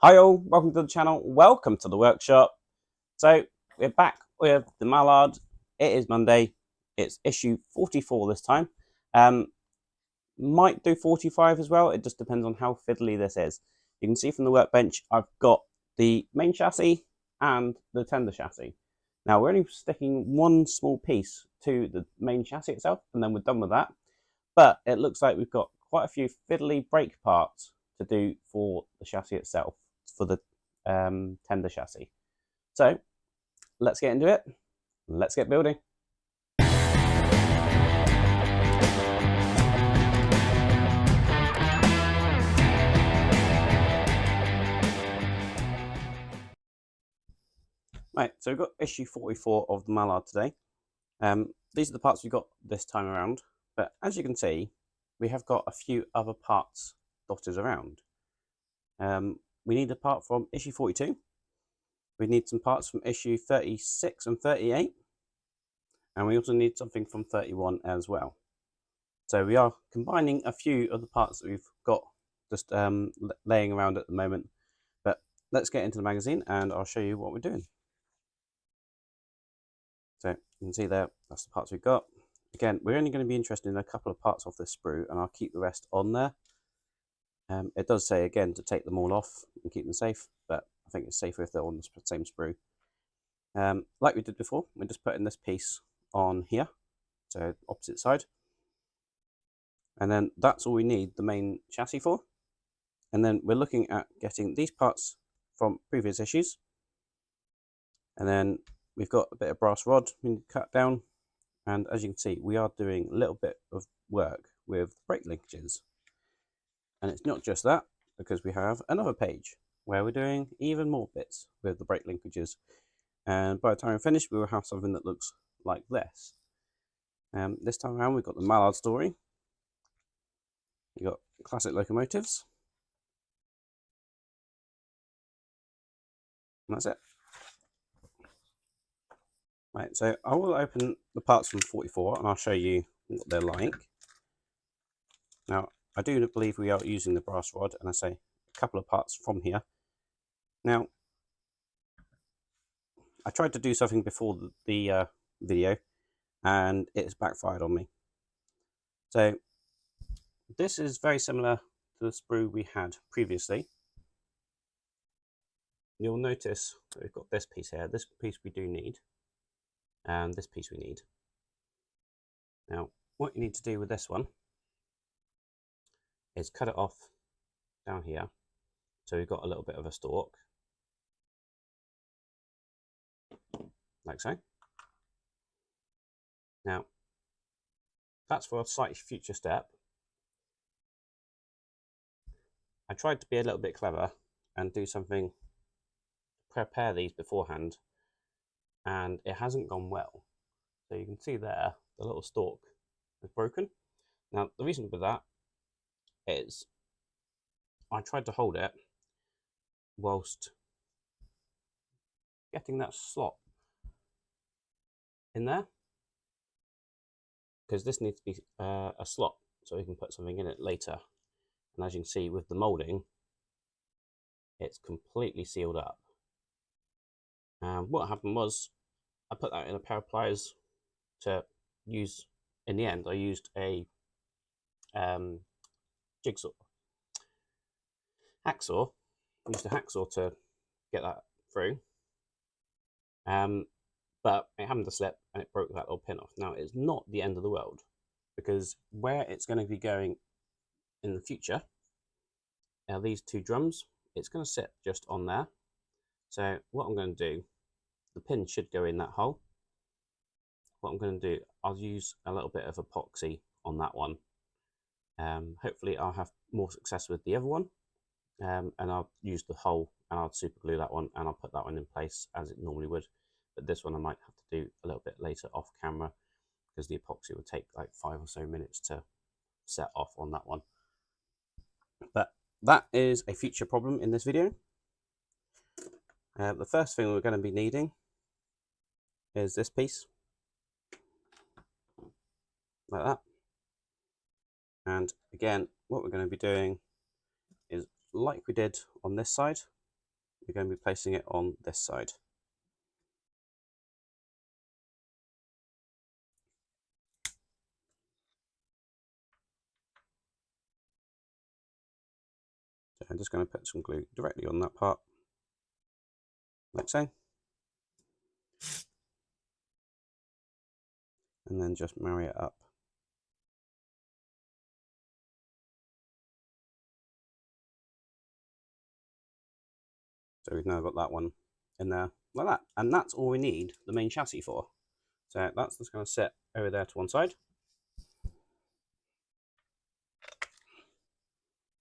Hi all, welcome to the channel, welcome to the workshop. So we're back with the Mallard. It is Monday, it's issue 44 this time. Might do 45 as well, it just depends on how fiddly this is. You can see from the workbench I've got the main chassis and the tender chassis. Now we're only sticking one small piece to the main chassis itself and then we're done with that. But it looks like we've got quite a few fiddly brake parts to do for the chassis itself, for the tender chassis. So let's get into it. Let's get building. Right, so we've got issue 44 of the Mallard today. These are the parts we've got this time around, but as you can see, we have got a few other parts dotted around. We need a part from issue 42. We need some parts from issue 36 and 38. And we also need something from 31 as well. So we are combining a few of the parts that we've got just laying around at the moment. But let's get into the magazine and I'll show you what we're doing. So you can see there, that's the parts we've got. Again, we're only going to be interested in a couple of parts off this sprue and I'll keep the rest on there. It does say again to take them all off and keep them safe, but I think it's safer if they're on the same sprue. Like we did before, we're just putting this piece on here, so opposite side. And then that's all we need the main chassis for. And then we're looking at getting these parts from previous issues. And then we've got a bit of brass rod we need to cut down. And as you can see, we are doing a little bit of work with brake linkages. And it's not just that, because we have another page where we're doing even more bits with the brake linkages. And by the time we're finished, we will have something that looks like this. This time around, we've got the Mallard story. You've got classic locomotives. And that's it. Right, so I will open the parts from 44 and I'll show you what they're like. Now, I do believe we are using the brass rod, and I say a couple of parts from here. Now, I tried to do something before the video and it's backfired on me. So this is very similar to the sprue we had previously. You'll notice that we've got this piece here. This piece we do need, and this piece we need. Now, what you need to do with this one is cut it off down here, so we've got a little bit of a stalk, like so. Now, that's for a slightly future step. I tried to be a little bit clever and do something, prepare these beforehand, and it hasn't gone well. So you can see there, the little stalk is broken. Now, the reason for that is I tried to hold it whilst getting that slot in there, because this needs to be a slot so we can put something in it later. And as you can see with the moulding, it's completely sealed up. And what happened was I put that in a pair of pliers to use. In the end, I used a hacksaw. I used a hacksaw to get that through. But it happened to slip and it broke that little pin off. Now, it's not the end of the world, because where it's going to be going in the future are these two drums. It's going to sit just on there. So what I'm going to do, the pin should go in that hole. What I'm going to do, I'll use a little bit of epoxy on that one. Hopefully I'll have more success with the other one. And I'll use the hole and I'll super glue that one and I'll put that one in place as it normally would. But this one I might have to do a little bit later off camera, because the epoxy will take like 5 or so minutes to set off on that one. But that is a future problem in this video. The first thing we're going to be needing is this piece, like that. And again, what we're going to be doing is like we did on this side, we're going to be placing it on this side. So I'm just going to put some glue directly on that part, like so. And then just marry it up. So we've now got that one in there like that. And that's all we need the main chassis for. So that's just going to sit over there to one side.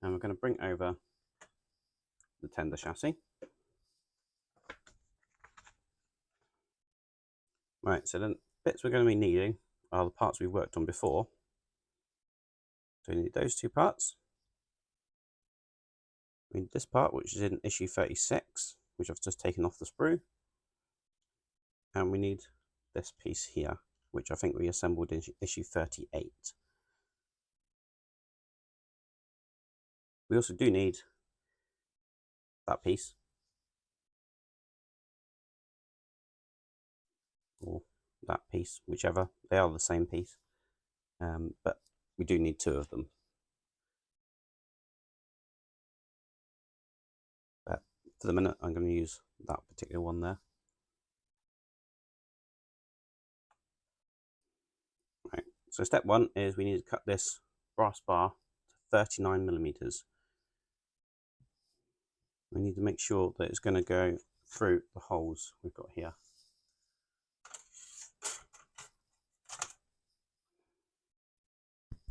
And we're going to bring over the tender chassis. Right, so then bits we're going to be needing are the parts we've worked on before. So we need those two parts. We need this part, which is in issue 36, which I've just taken off the sprue. And we need this piece here, which I think we assembled in issue 38. We also do need that piece, or that piece, whichever. They are the same piece, but we do need two of them. But for the minute, I'm going to use that particular one there. Right. So step one is we need to cut this brass bar to 39mm. We need to make sure that it's going to go through the holes we've got here.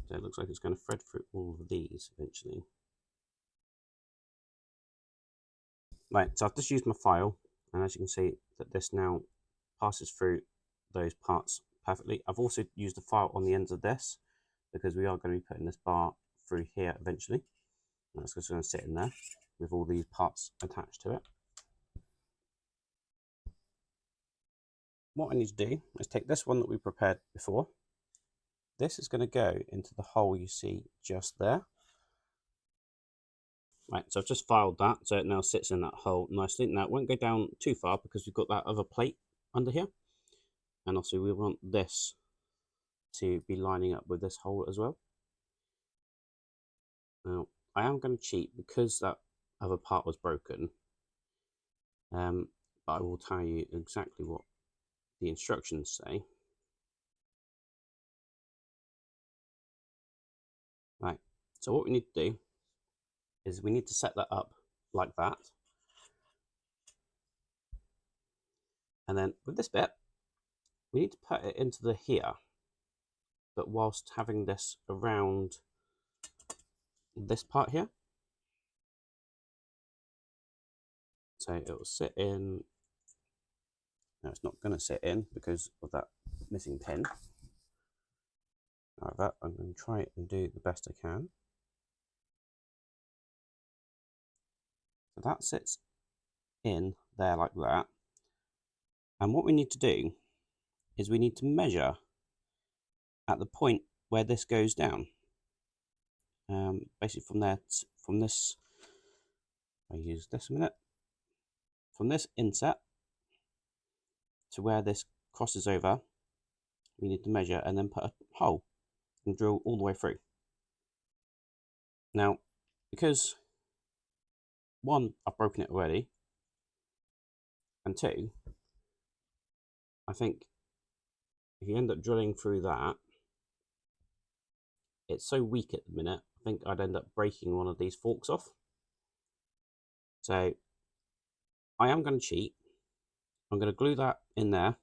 So it looks like it's going to thread through all of these eventually. Right, so I've just used my file, and as you can see that this now passes through those parts perfectly. I've also used a file on the ends of this because we are going to be putting this bar through here eventually. And that's just going to sit in there with all these parts attached to it. What I need to do is take this one that we prepared before. This is going to go into the hole you see just there. Right, so I've just filed that, so it now sits in that hole nicely. Now it won't go down too far because we've got that other plate under here. And also we want this to be lining up with this hole as well. Now, I am going to cheat because that other part was broken. But I will tell you exactly what the instructions say. Right, so what we need to do is we need to set that up like that. And then with this bit, we need to put it into the here, but whilst having this around this part here. So it will sit in. No, it's not going to sit in because of that missing pin. However, I'm going to try it and do the best I can. So that sits in there like that. And what we need to do is we need to measure at the point where this goes down. Basically from there, from this, I'll use this a minute. From this inset to where this crosses over, we need to measure and then put a hole and drill all the way through. Now, because one, I've broken it already, and two, I think if you end up drilling through that, it's so weak at the minute, I think I'd end up breaking one of these forks off. So I am going to cheat. I'm going to glue that in there.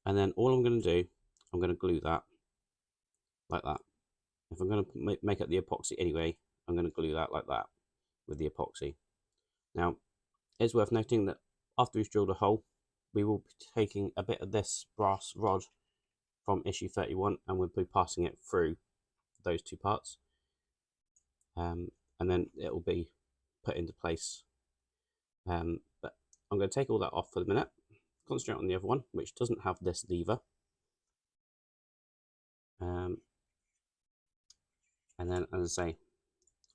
And then all I'm going to do, I'm going to glue that like that. If I'm going to make it the epoxy anyway, I'm going to glue that like that with the epoxy. Now, it's worth noting that after we've drilled a hole, we will be taking a bit of this brass rod from issue 31 and we'll be passing it through those two parts. And then it will be put into place. But I'm going to take all that off for the minute, concentrate on the other one, which doesn't have this lever. And then, as I say,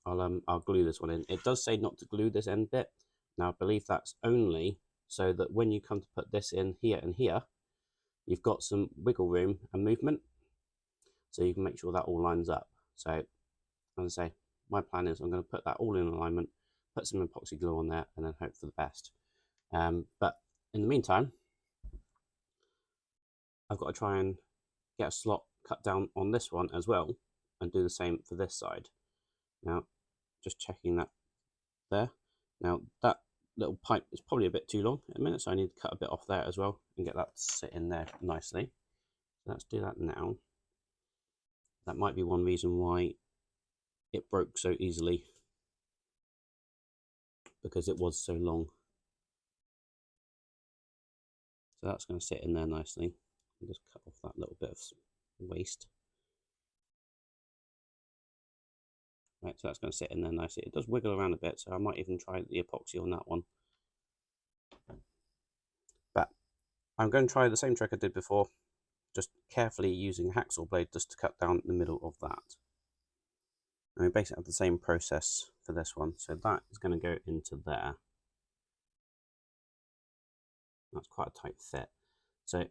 I'll glue this one in. It does say not to glue this end bit. Now I believe that's only so that when you come to put this in here and here, you've got some wiggle room and movement, so you can make sure that all lines up. So as I say, my plan is I'm going to put that all in alignment, put some epoxy glue on there, and then hope for the best. But in the meantime, I've got to try and get a slot cut down on this one as well, and do the same for this side. Now, just checking that there. Now that little pipe is probably a bit too long at a minute, so I need to cut a bit off there as well and get that to sit in there nicely. So let's do that now. That might be one reason why it broke so easily, because it was so long. So that's going to sit in there nicely. I'll just cut off that little bit of waste. Right, so that's going to sit in there nicely. It does wiggle around a bit, so I might even try the epoxy on that one. But I'm going to try the same trick I did before, just carefully using a hacksaw blade just to cut down the middle of that. And we basically have the same process for this one. So that is going to go into there. That's quite a tight fit. So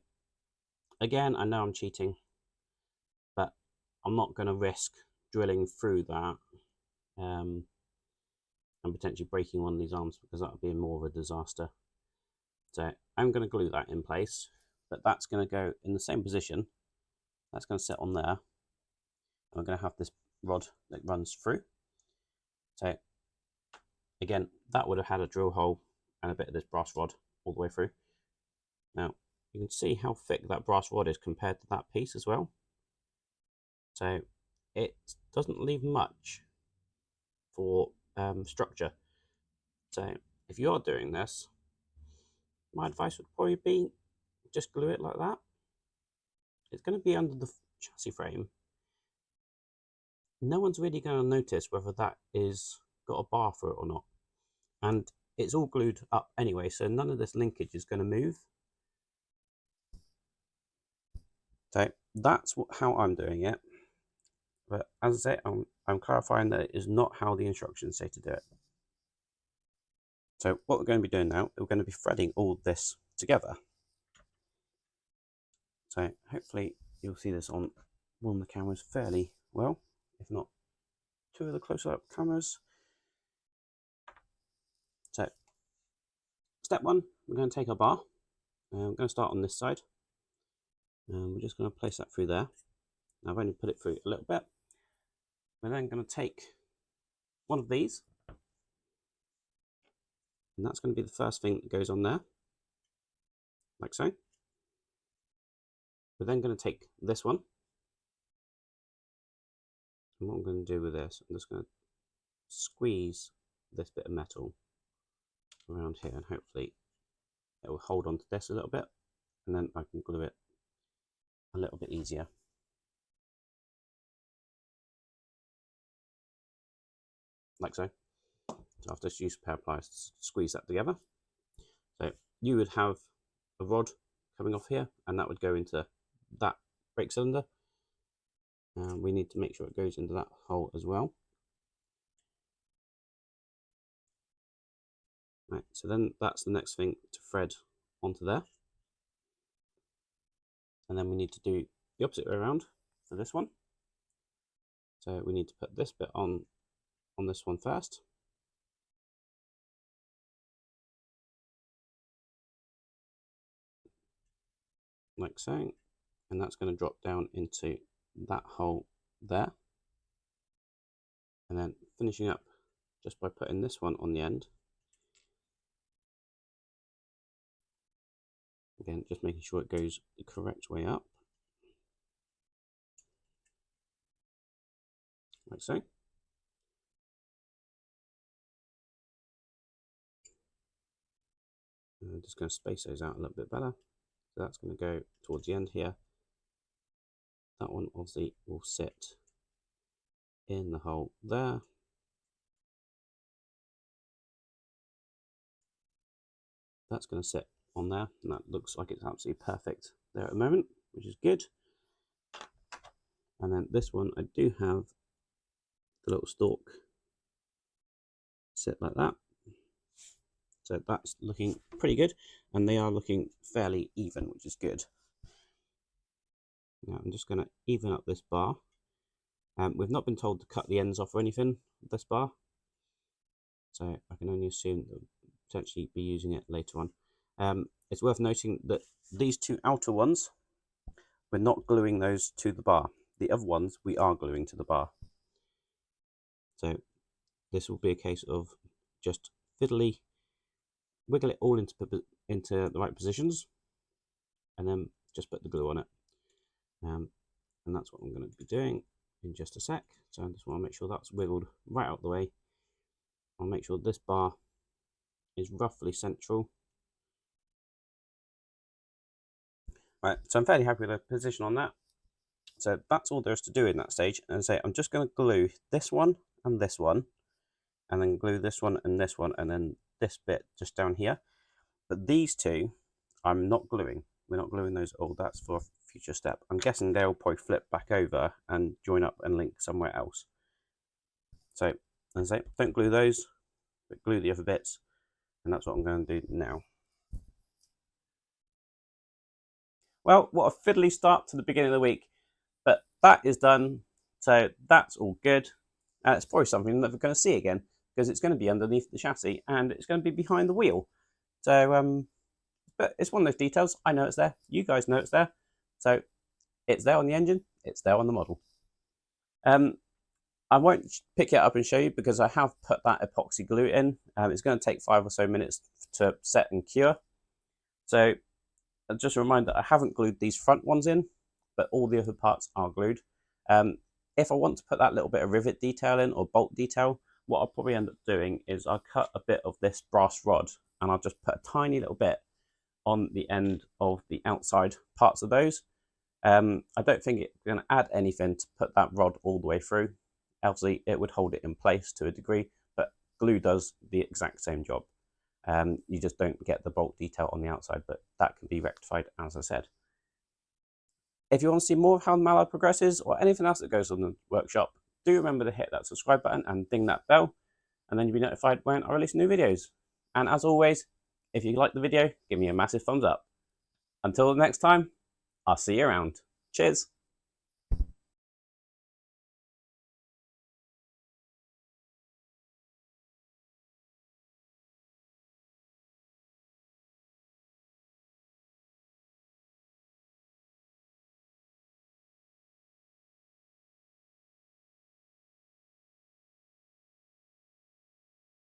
again, I know I'm cheating, but I'm not going to risk drilling through that and potentially breaking one of these arms, because that would be more of a disaster. So I'm going to glue that in place, but that's going to go in the same position. That's going to sit on there. And we're going to have this rod that runs through. So again, that would have had a drill hole and a bit of this brass rod all the way through. Now you can see how thick that brass rod is compared to that piece as well. So it doesn't leave much for structure. So if you are doing this, my advice would probably be just glue it like that. It's going to be under the chassis frame. No one's really going to notice whether that is got a bar through it or not. And it's all glued up anyway, so none of this linkage is going to move. So that's how I'm doing it. But as I say, I'm clarifying that it is not how the instructions say to do it. So what we're going to be doing now, we're going to be threading all this together. So hopefully you'll see this on one of the cameras fairly well, if not two of the closer up cameras. So step one, we're going to take our bar. We're going to start on this side. And we're just going to place that through there. Now I've only put it through a little bit. We're then going to take one of these, and that's going to be the first thing that goes on there, like so. We're then going to take this one, and what I'm going to do with this, I'm just going to squeeze this bit of metal around here, and hopefully it will hold on to this a little bit, and then I can glue it a little bit easier. Like so. So after just use a pair of pliers to squeeze that together. So you would have a rod coming off here, and that would go into that brake cylinder. We need to make sure it goes into that hole as well. Right, so then that's the next thing to thread onto there. And then we need to do the opposite way around for this one. So we need to put this bit on this one first. Like so. And that's going to drop down into that hole there. And then finishing up just by putting this one on the end. Again, just making sure it goes the correct way up. Like so. And I'm just going to space those out a little bit better. So that's going to go towards the end here. That one obviously will sit in the hole there. That's going to sit on there, and that looks like it's absolutely perfect there at the moment, which is good. And then this one, I do have the little stalk sit like that. So that's looking pretty good, and they are looking fairly even, which is good. Now I'm just going to even up this bar. We've not been told to cut the ends off or anything with this bar, so I can only assume that we'll potentially be using it later on. It's worth noting that these two outer ones, we're not gluing those to the bar. The other ones we are gluing to the bar. So this will be a case of just fiddly wiggle it all into the right positions, and then just put the glue on it. And that's what I'm going to be doing in just a sec. So I just want to make sure that's wiggled right out the way. I'll make sure this bar is roughly central. Right, so I'm fairly happy with the position on that. So that's all there is to do in that stage. And say I'm just going to glue this one, and then glue this one, and then this bit just down here. But these two, I'm not gluing. We're not gluing those at all. That's for a future step. I'm guessing they'll probably flip back over and join up and link somewhere else. So, as I say, don't glue those, but glue the other bits. And that's what I'm going to do now. Well, what a fiddly start to the beginning of the week. But that is done. So that's all good. And it's probably something that we're going to see again, because it's going to be underneath the chassis and it's going to be behind the wheel. So, but it's one of those details. I know it's there. You guys know it's there. So it's there on the engine. It's there on the model. I won't pick it up and show you because I have put that epoxy glue in. It's going to take 5 or so minutes to set and cure. So just a reminder, I haven't glued these front ones in, but all the other parts are glued. If I want to put that little bit of rivet detail in or bolt detail, what I'll probably end up doing is I'll cut a bit of this brass rod and I'll just put a tiny little bit on the end of the outside parts of those. I don't think it's going to add anything to put that rod all the way through. Obviously, it would hold it in place to a degree, but glue does the exact same job. You just don't get the bolt detail on the outside, but that can be rectified, as I said. If you want to see more of how Mallard progresses or anything else that goes on in the workshop, do remember to hit that subscribe button and ding that bell, and then you'll be notified when I release new videos. And as always, if you like the video, give me a massive thumbs up. Until the next time, I'll see you around. Cheers.